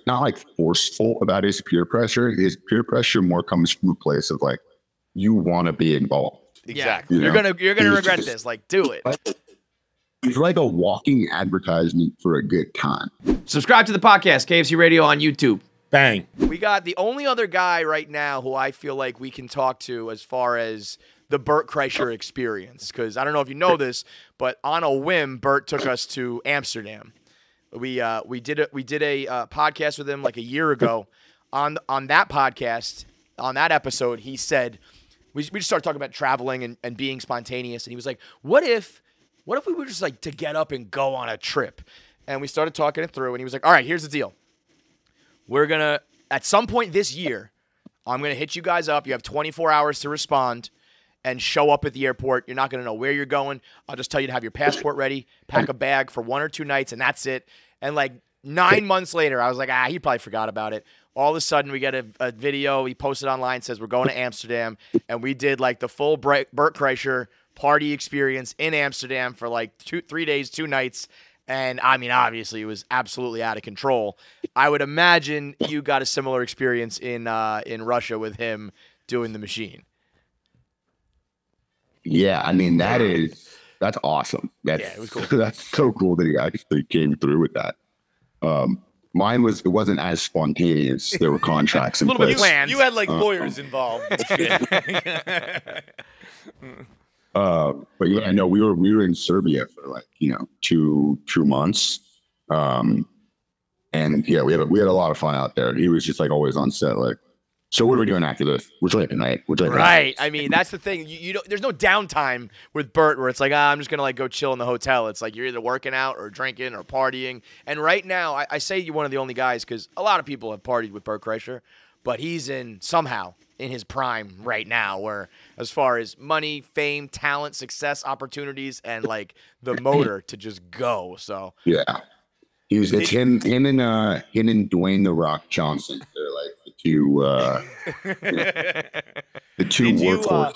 not like forceful about his peer pressure. His peer pressure more comes from a place of like, you want to be involved. Exactly. You know? You're gonna He's regret just- this. Like, do it. He's like a walking advertisement for a good time. Subscribe to the podcast, KFC Radio on YouTube. Bang. We got the only other guy right now who I feel like we can talk to as far as the Bert Kreischer experience. Because I don't know if you know this, but on a whim, Bert took us to Amsterdam. We did a podcast with him like a year ago. On that podcast, on that episode, he said we just started talking about traveling and being spontaneous, and he was like, "What if we were just like to get up and go on a trip?" And we started talking it through, and he was like, "All right, here's the deal. We're going to, at some point this year, I'm going to hit you guys up. You have 24 hours to respond and show up at the airport. You're not going to know where you're going. I'll just tell you to have your passport ready, pack a bag for 1 or 2 nights, and that's it." And like 9 months later, I was like, he probably forgot about it. All of a sudden, we get a video he posted online, says we're going to Amsterdam, and we did like the full Bert Kreischer party experience in Amsterdam for like 3 days, 2 nights. And I mean, obviously, it was absolutely out of control. I would imagine you got a similar experience in Russia with him doing the machine. Yeah, I mean that's awesome. It was cool. That's so cool that he actually came through with that. Mine it wasn't as spontaneous. There were contracts in A little bit place. planned. You had like lawyers involved. And shit. But yeah, no, we were in Serbia for like 2 months, and yeah, we had a lot of fun out there. He was just like always on set, like, so what are we doing after this? We're drinking, right? We're drinking. Right. I mean, that's the thing. You don't. There's no downtime with Bert where it's like, I'm just gonna like go chill in the hotel. It's like you're either working out or drinking or partying. And right now, I say you're one of the only guys because a lot of people have partied with Bert Kreischer, but he's somehow in his prime right now, where as far as money, fame, talent, success, opportunities, and like the motor to just go. So Yeah, it's him and Dwayne the Rock Johnson. They're like the two workhorses.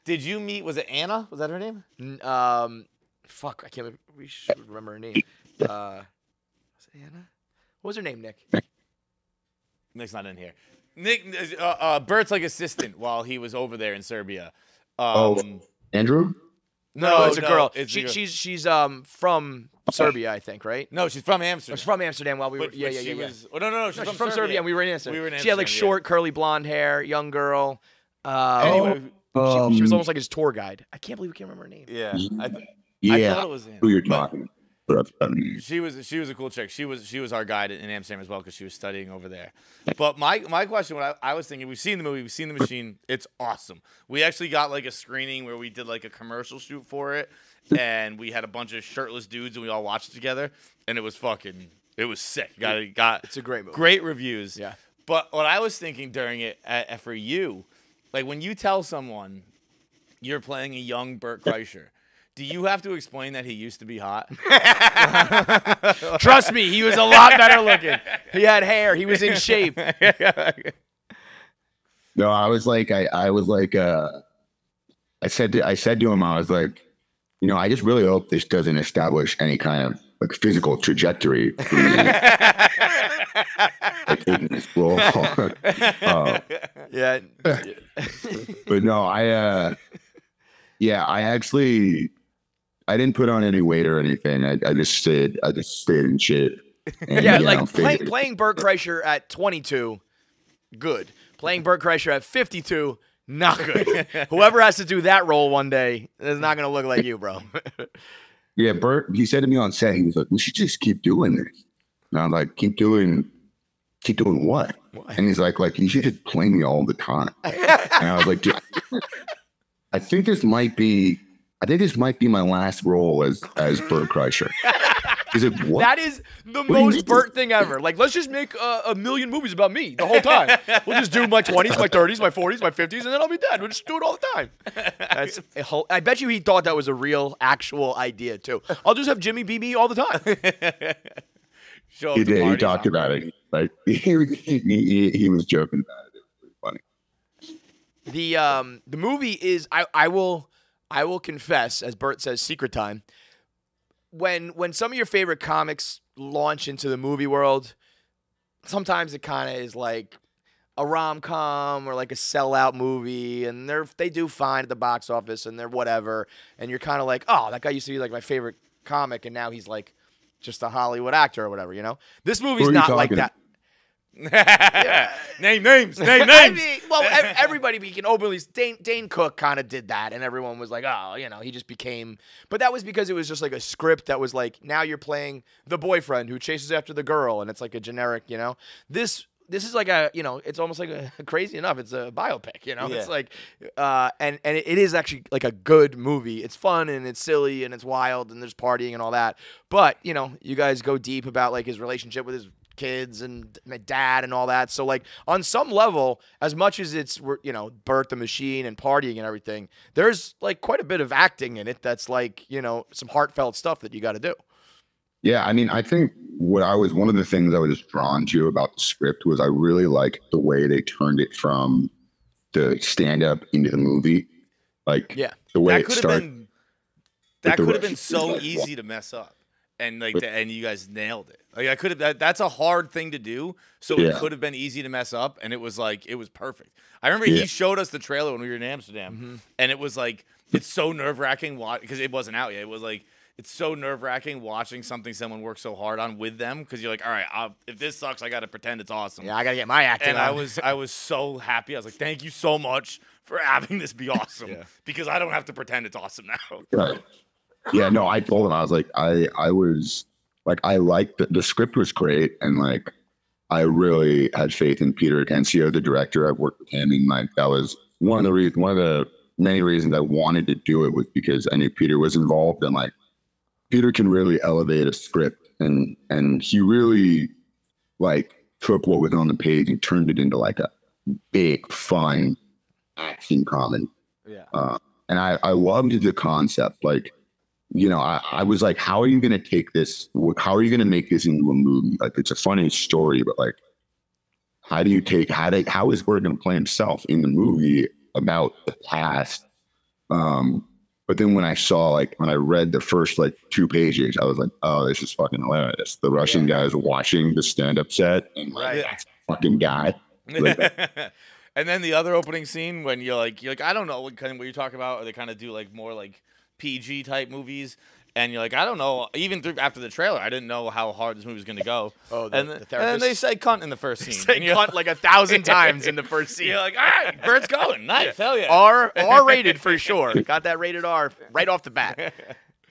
Did you meet? Was it Anna? Was that her name? Fuck, I can't remember. We should remember her name. Was it Anna? What was her name, Nick? Nick's not in here. Nick, Bert's like assistant while he was over there in Serbia. Andrew? No, it's a girl. It's a girl. She's from Serbia, I think, right? No, she's from Amsterdam. She's from Amsterdam. While we were, But yeah. No, she's She's from Serbia, and we were in Amsterdam. We were in She had like Amsterdam, short, curly blonde hair, young girl. Anyway, She was almost like his tour guide. I can't believe we can't remember her name. yeah. I Yeah, thought it was Anna. who you're But talking. She was a cool chick. She was our guide in Amsterdam as well because she was studying over there. But my question, what I was thinking, we've seen the movie, we've seen the machine. It's awesome. We actually got like a screening where we did like a commercial shoot for it, and we had a bunch of shirtless dudes and we all watched it together, and it was sick. It's a great movie. Great reviews. Yeah. But what I was thinking during it for you, like when you tell someone you're playing a young Bert Kreischer. Do you have to explain that he used to be hot? Trust me, he was a lot better looking. He had hair. He was in shape. No, I was like, I said to him, I was like, I just really hope this doesn't establish any kind of like physical trajectory for me. Like, taking this role. Yeah. But no, I actually, I didn't put on any weight or anything. I just stayed in shape. And, Yeah, like playing Bert Kreischer at 22, good. Playing Bert Kreischer at 52, not good. Whoever has to do that role one day is not going to look like you, bro. Yeah, Bert, he said to me on set, he was like, we should just keep doing this. And I'm like, keep doing what? And he's like, you should just play me all the time. And I was like, dude, I think this might be my last role as Bert Kreischer. He's like, what? That is the do you most mean? Bert thing ever. Like, let's just make a million movies about me the whole time. We'll just do my 20s, my 30s, my 40s, my 50s, and then I'll be dead. We'll just do it all the time. I bet you he thought that was a real, actual idea, too. I'll just have Jimmy be me all the time. Show up He to did. He parties talked on about it. Like he was joking about it. It was really funny. The movie is, I will confess, as Bert says, secret time. When some of your favorite comics launch into the movie world, sometimes it kind of is like a rom-com or like a sellout movie, and they do fine at the box office and they're whatever, and you're kind of like, oh, that guy used to be like my favorite comic, and now he's like just a Hollywood actor or whatever, you know? This movie's not like that. Name names. I mean, well, everybody became openly. Dane Cook kind of did that, and everyone was like, "Oh, you know, he just became." But that was because it was just like a script that was like, now you're playing the boyfriend who chases after the girl, and it's like a generic, you know. This is like a, you know, it's almost like a crazy enough. It's a biopic, you know. Yeah. It's like, and it is actually like a good movie. It's fun and it's silly and it's wild and there's partying and all that. But you know, you guys go deep about like his relationship with his kids and my dad and all that. So like on some level, as much as it's, you know, Bert the Machine and partying and everything, there's like quite a bit of acting in it that's like, you know, some heartfelt stuff that you got to do. Yeah, I mean, I think one of the things I was drawn to about the script was I really liked the way they turned it from the stand-up into the movie. Like, yeah, the way That it could have started. been. That could have been so easy to mess up, and like, and you guys nailed it. Like, I could have. That's a hard thing to do, so it could have been easy to mess up, and it was like it was perfect. I remember he showed us the trailer when we were in Amsterdam, and it was like it's so nerve-wracking because it wasn't out yet. It was like. It's so nerve-wracking watching something someone works so hard on with them because you're like, all right, if this sucks, I got to pretend it's awesome. Yeah, I got to get my acting And on. I was so happy. I was like, thank you so much for having this be awesome because I don't have to pretend it's awesome now. Right. Yeah, no, I told him, I was like, I was like, I liked the script was great. And like, I really had faith in Peter Atencio, the director. I've worked with him. And like, that was one of the many reasons I wanted to do it was because I knew Peter was involved and like, Peter can really elevate a script, and he really like took what was on the page and turned it into like a big, fun action comedy. Yeah. And I loved the concept. Like, you know, I was like, how are you going to take this? How are you going to make this into a movie? Like, it's a funny story, but like, how is Bert going to play himself in the movie about the past? But then when I read the first like 2 pages, I was like, oh, this is fucking hilarious. The Russian guys watching the stand-up set and like, that's a fucking guy. Like, And then the other opening scene when you're like, I don't know what you're talking about, or they kind of do like more like PG type movies. And you're like, I don't know. Even after the trailer, I didn't know how hard this movie was going to go. Oh, the therapist. And they say cunt in the first scene. They say cunt like 1,000 times in the first scene. You're like, all right, Bert's going. Nice. Hell yeah. R rated for sure. Got that rated R right off the bat.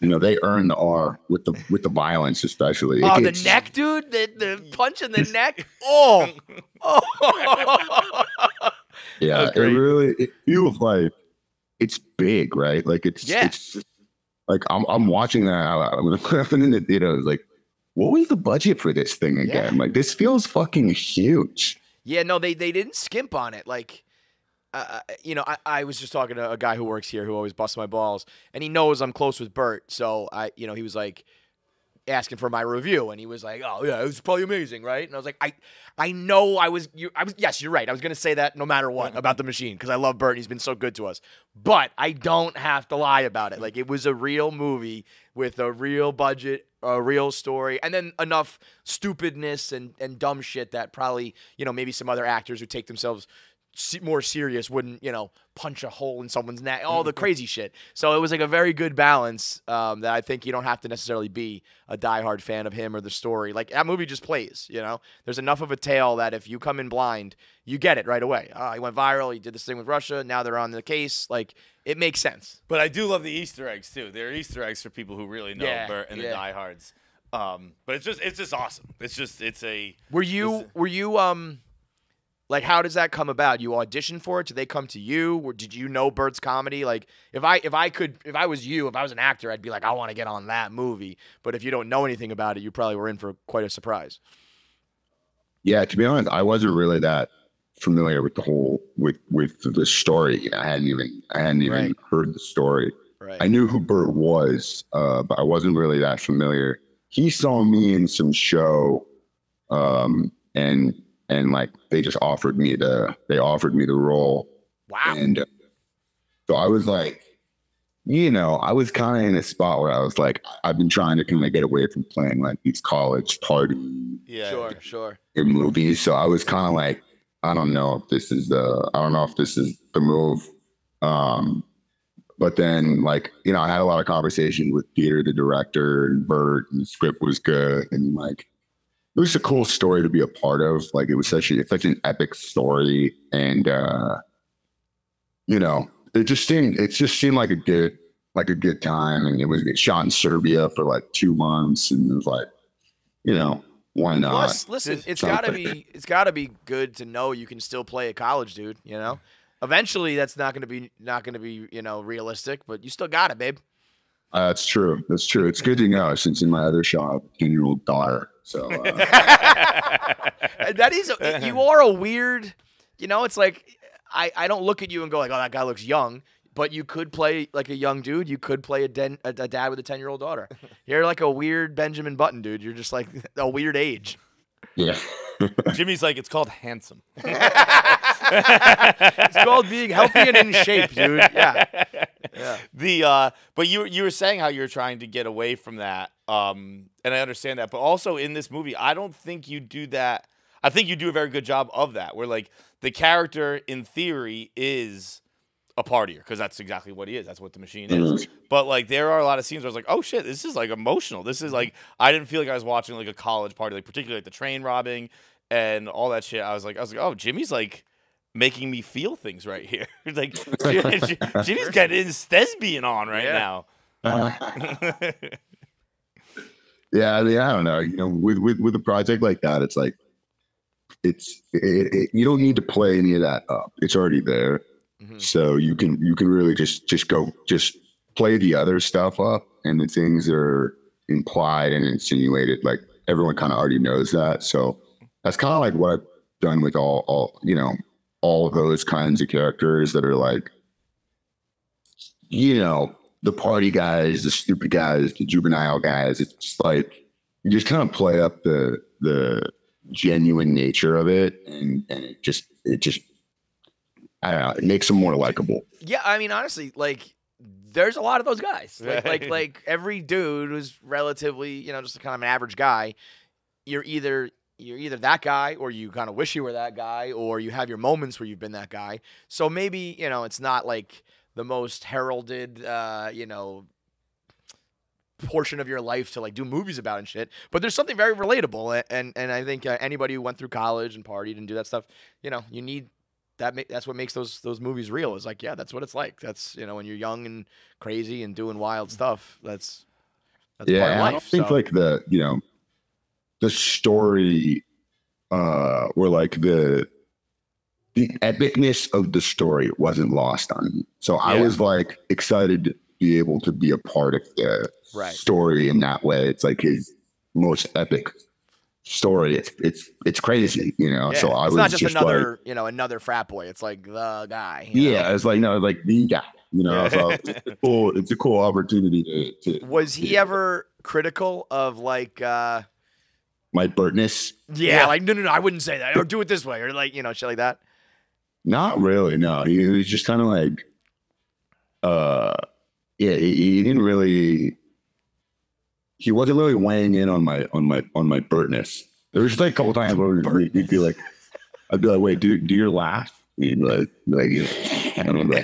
you know, they earn the R with the violence, especially. Oh, the neck, dude. The punch in the neck. Oh. Yeah, it feels like it's big, right? Like it's like I'm watching that. I'm in the theater. I was like, what was the budget for this thing again? Like, this feels fucking huge. Yeah, no, they didn't skimp on it. Like, you know, I was just talking to a guy who works here who always busts my balls, and he knows I'm close with Bert. So he was like asking for my review, and he was like, "Oh yeah, it was probably amazing, right?" And I was like, I know I was yes, you're right. I was gonna say that no matter what about the machine because I love Bert. And he's been so good to us, but I don't have to lie about it. Like, it was a real movie with a real budget, a real story, and then enough stupidness and dumb shit that probably, you know, maybe some other actors who take themselves more serious wouldn't, you know, punch a hole in someone's neck, all the crazy shit. So it was like a very good balance that I think you don't have to necessarily be a diehard fan of him or the story. Like, that movie just plays, you know? There's enough of a tale that if you come in blind, you get it right away. He went viral. He did this thing with Russia. Now they're on the case. Like, it makes sense. But I do love the Easter eggs, too. There are Easter eggs for people who really know Bert and the diehards. But it's just awesome. Were you like, how does that come about? You auditioned for it? Did they come to you? Or did you know Bert's comedy? Like, if I was an actor, I'd be like, I want to get on that movie. But if you don't know anything about it, you probably were in for quite a surprise. Yeah, to be honest, I wasn't really that familiar with the whole with the story. You know, I hadn't even heard the story. Right. I knew who Bert was, but I wasn't really that familiar. He saw me in some show, and like they just offered me the role. Wow. And so I was like, I was kind of in a spot where I was like, I've been trying to kind of get away from playing like these college party Yeah. Sure. movies. So I was kind of like, I don't know if this is the move. But then like, I had a lot of conversation with Peter, the director, and Bert, and the script was good. And like, it was a cool story to be a part of. Like it was such an epic story. And, it just seemed like a good time. And it shot in Serbia for like 2 months. And it was like, why not? Plus, listen, it's gotta be good to know you can still play at college, dude. Eventually that's not gonna be realistic, but you still got it, babe. That's true. That's true. It's good to know since in my other shop, 10-year-old daughter. So that is, you are a weird, it's like, I don't look at you and go like, oh, that guy looks young, but you could play like a young dude. You could play a dad with a 10-year-old daughter. You're like a weird Benjamin Button, dude. You're just like a weird age. yeah. Jimmy's like, it's called handsome. It's called being healthy and in shape, dude. Yeah. But you were saying how you're trying to get away from that, and I understand that. But also in this movie, I don't think you do that. I think you do a very good job of that, where like the character in theory is a partier, because that's exactly what he is. That's what the machine is. But like there are a lot of scenes where I was like, oh shit, this is like emotional. This is like, I didn't feel like I was watching like a college party, like particularly like the train robbing and all that shit. I was like, oh, Jimmy's like making me feel things right here. Like Jimmy's getting his thespian on right now. Yeah, I mean, I don't know. With a project like that, it's like you don't need to play any of that up. It's already there. So you can really just play the other stuff up, and the things that are implied and insinuated, like everyone kind of already knows that. So that's kind of like what I've done with all of those kinds of characters that are like, the party guys, the stupid guys, the juvenile guys. It's just like you just kind of play up the genuine nature of it, and it just I don't know, it makes them more likable. Yeah, I mean, honestly, like there's a lot of those guys. Like every dude who's relatively, just kind of an average guy, you're either that guy, or you kind of wish you were that guy, or you have your moments where you've been that guy. So maybe, it's not like the most heralded, portion of your life to like do movies about and shit, but there's something very relatable. And I think anybody who went through college and partied and do that stuff, you need that. That's what makes those movies real. Is like, yeah, that's what it's like. That's, when you're young and crazy and doing wild stuff, that's part of life. I don't think like the story, or like the epicness of the story wasn't lost on me. So I was like excited to be able to be a part of the story in that way. It's like his most epic story. It's crazy, Yeah. So I it's was not just another, like, another frat boy. It's like the guy. Yeah, it's like like the guy. So it's a cool opportunity to. Was he ever critical of like my Burtness? Yeah, like no, I wouldn't say that. Or do it this way, or like shit like that. Not really. No, he was just kind of like, he didn't really. He wasn't really weighing in on my Burtness. There was just like a couple times where he'd be like, I'd be like, wait, do your laugh? He'd be like I don't know,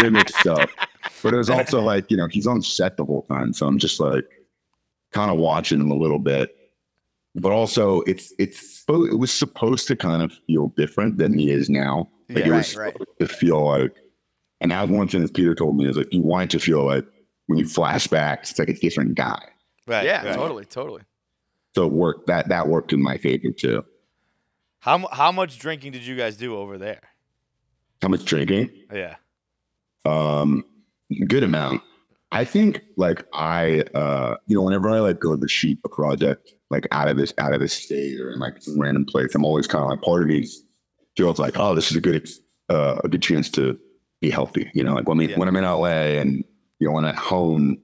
mimic stuff. But it was also like, he's on set the whole time, so I'm just like kind of watching him a little bit. But also, it was supposed to kind of feel different than he is now. Like it was supposed to feel like, and that was one thing that Peter told me, is like you want it to feel like when you flash back, it's like a different guy. Right. Yeah. Right. Totally. So it worked. That worked in my favor too. How much drinking did you guys do over there? How much drinking? Yeah. Good amount. I think like whenever I like go to shoot a project like out of this state or in like some random place, I'm always kind of like, part of me feels like, oh, this is a good chance to be healthy. Like when I'm in LA and when at home,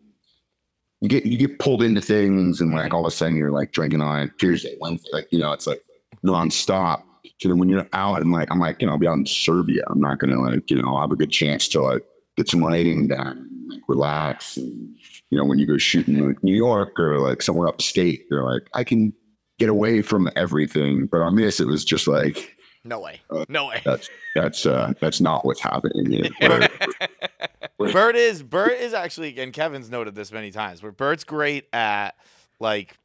you get pulled into things, and like all of a sudden you're like drinking on Tuesday, Wednesday, like it's like nonstop. So then when you're out and like I'm like I'll be out in Serbia, I'm not gonna like I'll have a good chance to like get some lighting done, like relax. And, when you go shooting in like New York or like somewhere upstate, you're like, I can get away from everything. But on this, it was just like, no way, no way. That's not what's happening. Bert is actually, and Kevin's noted this many times, where Bert's great at like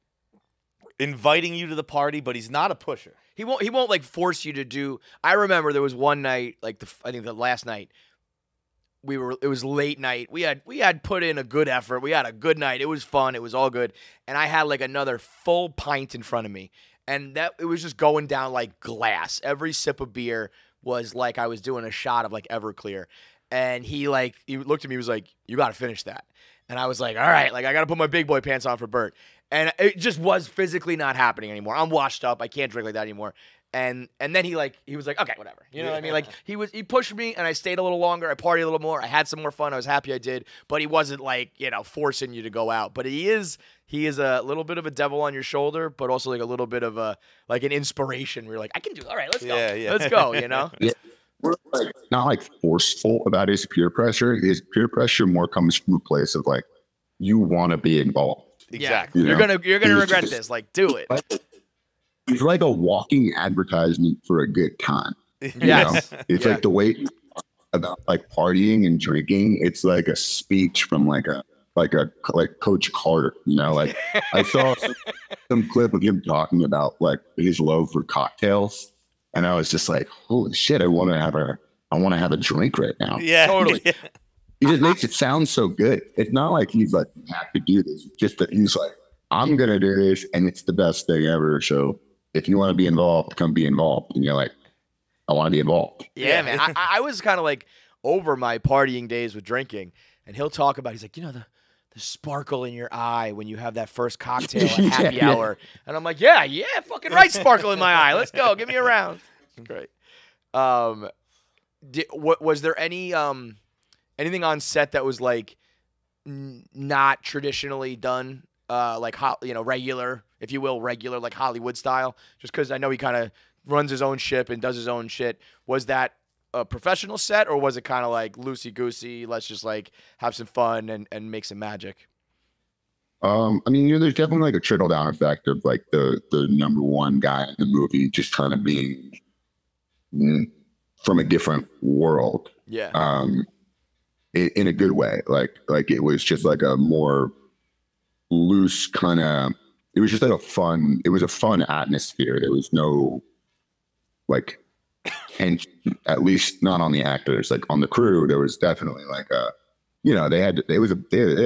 inviting you to the party, but he's not a pusher. He won't like force you to do. I remember there was one night, like I think the last night, it was late night. We had put in a good effort. We had a good night. It was fun. It was all good. And I had like another full pint in front of me. And it was just going down like glass. Every sip of beer was like I was doing a shot of like Everclear. And he looked at me, he was like, you got to finish that. And I was like, all right, like I got to put my big boy pants on for Bert. And it just was physically not happening anymore. I'm washed up. I can't drink like that anymore. And then he was like, okay, whatever. You know what I mean? Like he pushed me and I stayed a little longer. I partied a little more. I had some more fun. I was happy I did. But he wasn't like, forcing you to go out. But he is a little bit of a devil on your shoulder, but also like a little bit of an inspiration where you're like, I can do it. All right, let's go. Yeah. Let's go, Yeah. We're not like forceful about his peer pressure. His peer pressure more comes from a place of like, you want to be involved. Exactly. You're gonna regret this. Like, do it. He's like a walking advertisement for a good time. Yes. It's like the way about like partying and drinking. It's like a speech from like Coach Carter. Like I saw some clip of him talking about like his love for cocktails. And I was just like, holy shit, I want to have a drink right now. Yeah, totally. He just makes it sound so good. It's not like he's like, you have to do this. It's just that he's like, I'm going to do this and it's the best thing ever. So if you want to be involved, come be involved. And you're like, I want to be involved. Yeah, man. I was kind of like over my partying days with drinking. And he'll talk about, he's like, the sparkle in your eye when you have that first cocktail at happy hour. And I'm like, yeah, fucking right, sparkle in my eye. Let's go. Give me a round. Great. Was there any anything on set that was like not traditionally done, like regular, if you will, regular like Hollywood style? Just because I know he kind of runs his own ship and does his own shit. Was that a professional set, or was it kind of like loosey goosey? Let's just like have some fun and make some magic. I mean, there's definitely like a trickle down effect of like the number one guy in the movie just kind of being from a different world. Yeah. In a good way. Like it was just like a more loose kind of. It was just like it was a fun atmosphere. There was no like. And at least not on the actors, like on the crew, there was definitely like they had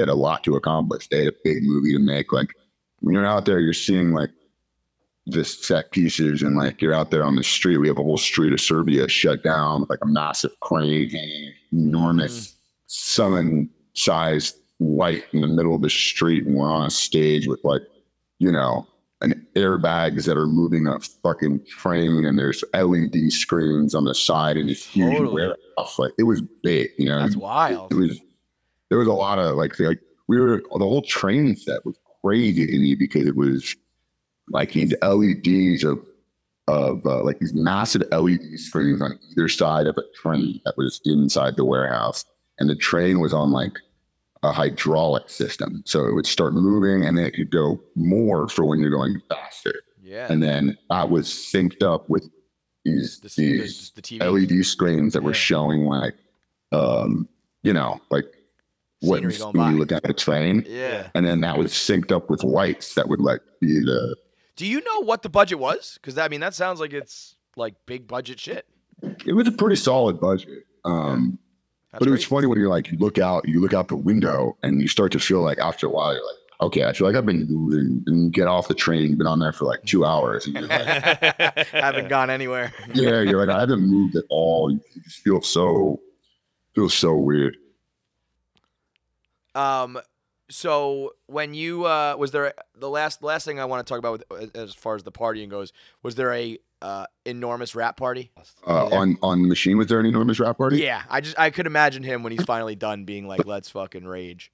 a lot to accomplish. They had a big movie to make. Like when you're out there, you're seeing like the set pieces, and like you're out there on the street. We have a whole street of Serbia shut down with like a massive crane, enormous sun-sized light in the middle of the street, and we're on a stage with like and airbags that are moving a fucking train, and there's LED screens on the side, and this huge warehouse. Like it was big, That's wild. There was a lot of the whole training set was crazy to me because it was like these LEDs of like these massive LED screens on either side of a train that was inside the warehouse, and the train was on like a hydraulic system, so it would start moving and then it could go more for when you're going faster. Yeah. And then that was synced up with these the TV. LED screens that were showing like like what you look at a train. Yeah. And then that was synced up with lights that would like be the. Do you know what the budget was? Because that sounds like it's like big budget shit. It was a pretty solid budget. But it was funny when you look out the window and you start to feel like after a while, you're like, okay, I feel like I've been moving, and you get off the train, you've been on there for like 2 hours. And you're like, haven't gone anywhere. Yeah. You're like, I haven't moved at all. You just feel so weird. So when you, was there the last thing I want to talk about as far as the partying goes, was there a enormous rap party? On the machine, was there an enormous rap party? Yeah, I could imagine him when he's finally done being like, let's fucking rage.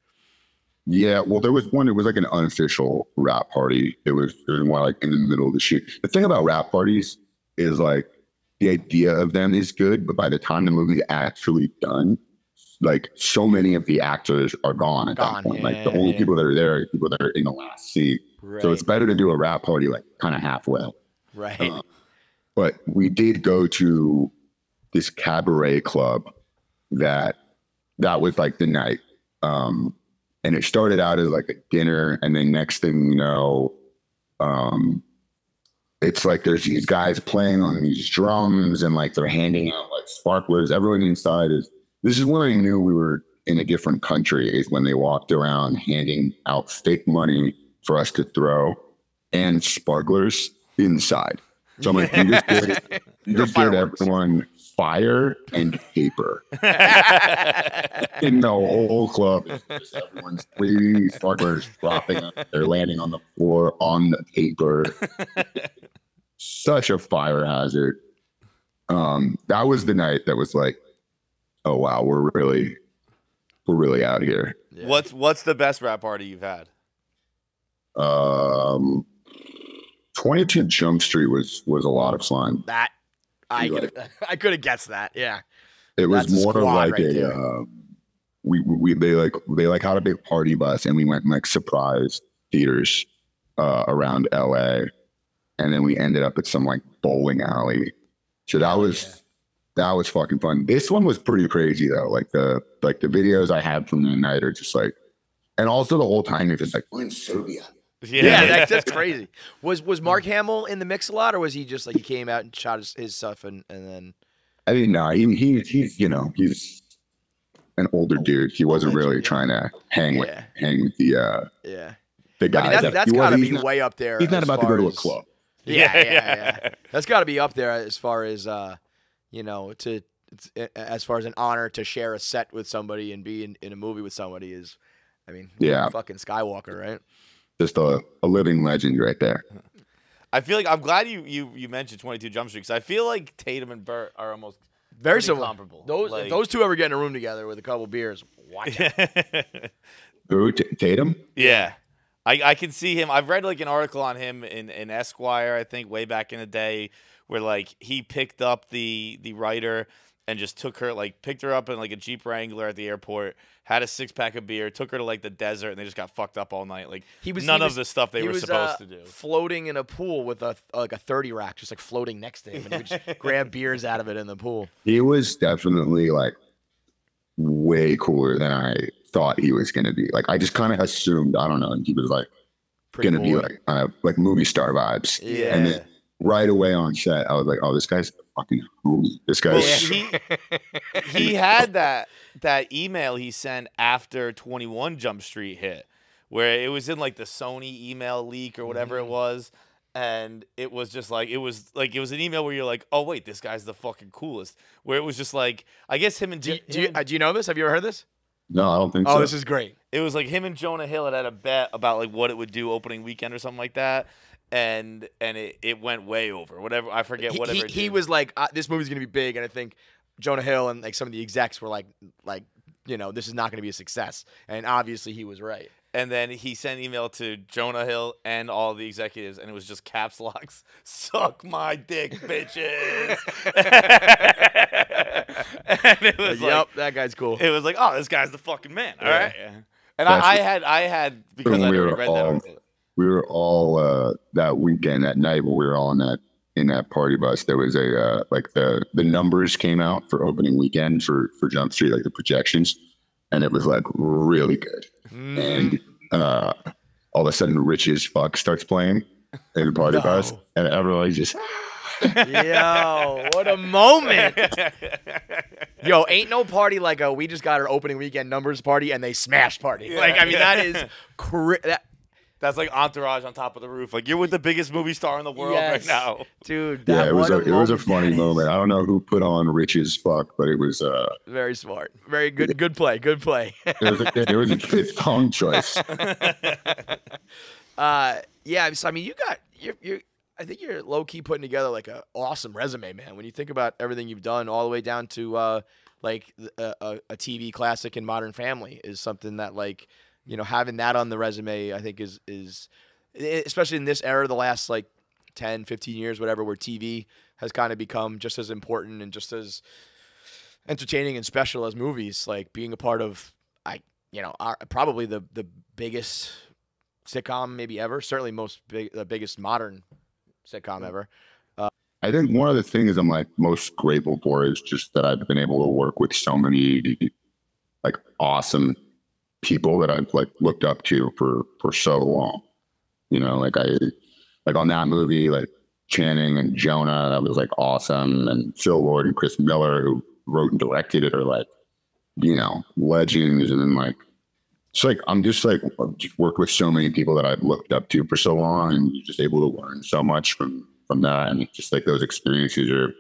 Yeah, well, there was one. It was like an unofficial rap party. It was more like in the middle of the shoot. The thing about rap parties is like the idea of them is good, but by the time the movie is actually done, like so many of the actors are gone at Gone, that point. yeah, Like the only yeah. people that are there are people that are in the last seat. So it's Right. better to do a rap party like kind of halfway. Right. But we did go to this cabaret club that was like the night. And it started out as like a dinner, and then next thing you know, it's like there's these guys playing on these drums and like they're handing out like sparklers. Everyone inside this is when I knew we were in a different country, is when they walked around handing out fake money for us to throw and sparklers inside. So I'm like, you just did everyone fire and paper. In the whole club, just everyone's three sparklers dropping up. They're landing on the floor on the paper. Such a fire hazard. That was the night that was like, oh wow, we're really out here. Yeah. What's the best rap party you've had? 22 Jump Street was a lot of fun. That I could have guessed that. Yeah. It was That's a more of squad like right a there. they had a big party bus, and we went in like surprise theaters around LA, and then we ended up at some like bowling alley. So that was fucking fun. This one was pretty crazy though. Like the videos I had from the night are just like, and also the whole time you're just like, we're in Serbia. Yeah, that's crazy. Was Mark Hamill in the mix a lot, or was he just like he came out and shot his stuff and then? I mean, no, he's he's an older dude. He wasn't really trying to hang with the the guys. I mean, that's got to be way up there. He's not as about to far go to a as- club. Yeah. That's got to be up there as far as as far as an honor to share a set with somebody and be in a movie with somebody is. I mean, Yeah. fucking Skywalker, right? Just a living legend right there. I feel like I'm glad you mentioned 22 Jump Street, because I feel like Tatum and Burt are almost Very pretty similar. comparable. If those two ever get in a room together with a couple beers, watch out. Who, Tatum? Yeah. I can see him. I've read like an article on him in Esquire, I think, way back in the day, where like he picked up the writer and just picked her up in like a Jeep Wrangler at the airport, had a 6-pack of beer, took her to like the desert, and they just got fucked up all night. Like none of the stuff they were supposed to do. Floating in a pool with a 30 rack, just like floating next to him, and he would just grab beers out of it in the pool. He was definitely like way cooler than I thought he was going to be. Like I just kind of assumed, I don't know, he was like Pretty going to cool. be like movie star vibes. Yeah. And then right away on set, I was like, oh, this guy's a fucking homie. This guy's He had that email he sent after 21 Jump Street hit, where it was in like the Sony email leak or whatever it was, and it was just like it was an email where you're like, oh wait, this guy's the fucking coolest. Where it was just like, I guess him and Do you know this? Have you ever heard this? No, I don't think so. Oh, this is great. it was like him and Jonah Hill had a bet about like what it would do opening weekend or something like that. And it went way over. Whatever, I forget. Whatever. He was like, this movie's gonna be big, and I think Jonah Hill and like some of the execs were like, this is not gonna be a success, and obviously he was right. And then he sent an email to Jonah Hill and all the executives, and it was just caps locks. Suck my dick, bitches. And it was Yep, that guy's cool. it was like, oh, this guy's the fucking man. All Yeah. right. And I had because I we already were read that article. we were all that weekend, that night when we were all in that party bus, there was a like the numbers came out for opening weekend for Jump Street, like the projections, and it was like really good. And all of a sudden, Rich as Fuck starts playing in the party bus, and everybody's just Yo, what a moment. Yo, ain't no party like a we just got our opening weekend numbers party and they smash party. Like, I mean, that is That's like Entourage on top of the roof. Like, you're with the biggest movie star in the world right now. Dude, yeah, it was a moment funny that is. moment. I don't know who put on Rich as Fuck, but it was Very smart. Very good. Good play. Good play. it was a good song choice. Yeah, so I mean, you're I think you're low key putting together like a awesome resume, man. When you think about everything you've done, all the way down to like a TV classic in Modern Family is something that like having that on the resume, I think is especially in this era, the last like 10, 15 years, whatever, where TV has kind of become just as important and just as entertaining and special as movies. Like being a part of, probably the biggest sitcom maybe ever. Certainly the biggest modern sitcom ever. I think one of the things I'm like most grateful for is just that I've been able to work with so many like awesome people that I've like looked up to for so long. You know, like on that movie, like Channing and Jonah, that was like awesome. And Phil Lord and Chris Miller, who wrote and directed it, are like, you know, legends. And then like, it's like, I'm just like, I've just worked with so many people that I've looked up to for so long, and you're just able to learn so much from that. And just like those experiences are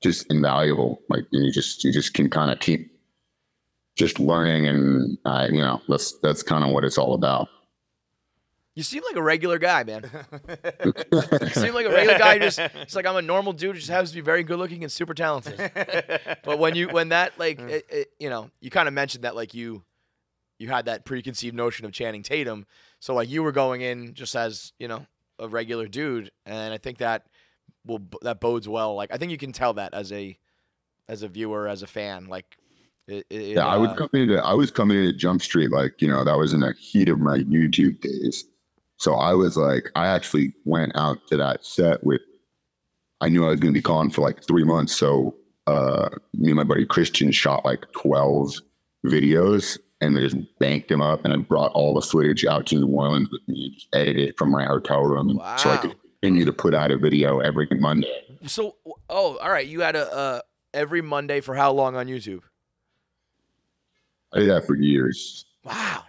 just invaluable. Like you just can kind of keep just learning, and you know, that's kind of what it's all about. You seem like a regular guy, man. You seem like a regular guy. It's like I'm a normal dude who just happens to be very good looking and super talented. But when that like you know, you kind of mentioned that like you had that preconceived notion of Channing Tatum, so like you were going in just as, you know, a regular dude, and I think that bodes well. Like I think you can tell that as a viewer, as a fan, like. I was coming into Jump Street, like, you know, that was in the heat of my YouTube days. So I was like, I actually went out to that set with, I knew I was going to be gone for like 3 months. So me and my buddy Christian shot like 12 videos and they just banked them up, and I brought all the footage out to New Orleans with me, just edited it from my hotel room. Wow. So I could continue to put out a video every Monday. So, all right. You had every Monday for how long on YouTube? I did that for years. Wow.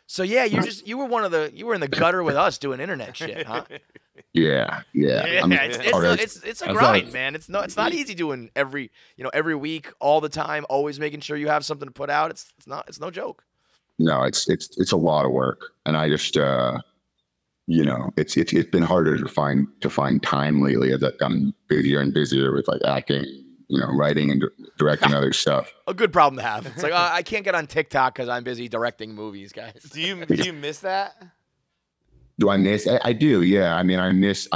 So yeah, you were in the gutter with us doing internet shit, huh? Yeah. It's a grind, man. It's not easy doing every week, all the time, always making sure you have something to put out. It's no joke. No, it's a lot of work, and I just you know, it's been harder to find time lately as I've gotten busier and busier with like acting, you know, writing and directing other stuff. A good problem to have. It's like, I can't get on TikTok because I'm busy directing movies, guys. Do you miss that? Do I miss? I do. Yeah. I mean, I miss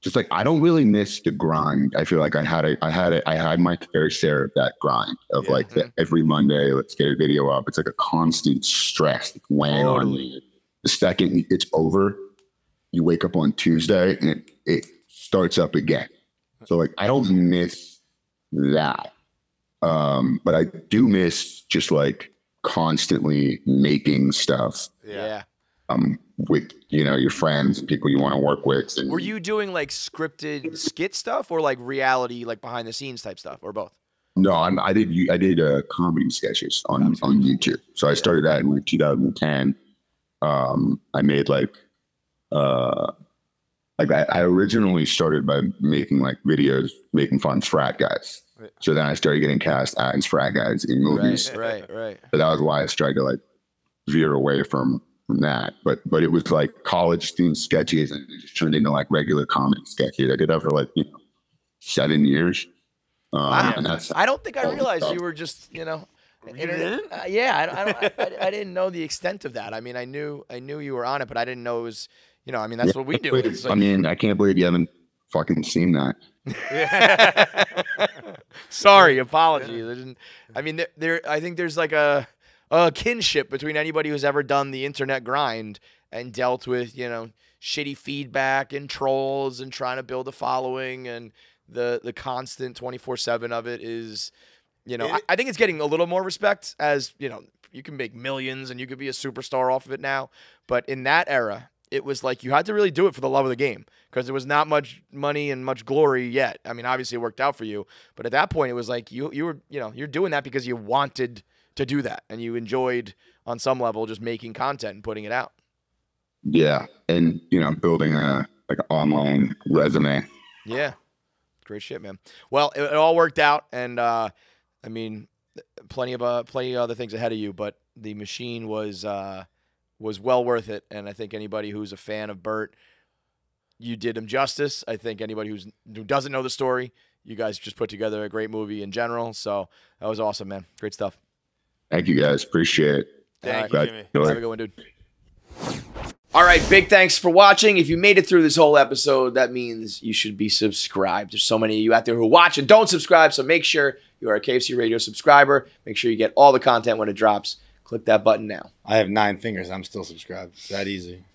just like, I don't really miss the grind. I feel like I had my fair share of that grind of every Monday, let's get a video up. It's like a constant stress weighing on me. The second it's over, you wake up on Tuesday and it starts up again. So like, I don't miss that. But I do miss just like constantly making stuff. Yeah. With, you know, your friends and people you want to work with. And, were you doing like scripted skit stuff or like reality, like behind the scenes type stuff, or both? No, I did comedy sketches on YouTube. So I started that in like 2010. I made I originally started by making like videos making fun of frat guys. So then I started getting cast as frat guys in movies. Right. So that was why I started to like veer away from that. But it was like college themed sketches, and it just turned into like regular comedy sketches. I did that for like 7 years. Wow. And that's, I don't think I realized you were just, you know, internet. I didn't know the extent of that. I mean, I knew you were on it, but I didn't know it was, you know, I mean, that's what we do. Like, I mean, I can't believe you haven't fucking seen that. Sorry, apologies. I mean, I think there's like a kinship between anybody who's ever done the internet grind and dealt with, you know, shitty feedback and trolls and trying to build a following, and the constant 24/7 of it is, you know, I think it's getting a little more respect, as, you know, you can make millions and you could be a superstar off of it now. But in that era, it was like you had to really do it for the love of the game, because there was not much money and much glory yet. I mean, obviously it worked out for you, but at that point it was like you were, you know, you're doing that because you wanted to do that, and you enjoyed on some level just making content and putting it out. Yeah, and you know, building a like an online resume. Yeah, great shit, man. Well, it all worked out, and I mean, plenty of other things ahead of you, but the machine was well worth it. And I think anybody who's a fan of Bert, you did him justice. I think anybody who doesn't know the story, you guys just put together a great movie in general. So that was awesome, man. Great stuff. Thank you guys. Appreciate it. Thank you, Jimmy. Have a good one, dude. All right, big thanks for watching. If you made it through this whole episode, that means you should be subscribed. There's so many of you out there who watch and don't subscribe, so make sure you are a KFC Radio subscriber. Make sure you get all the content when it drops. Click that button now. I have 9 fingers. I'm still subscribed. It's that easy.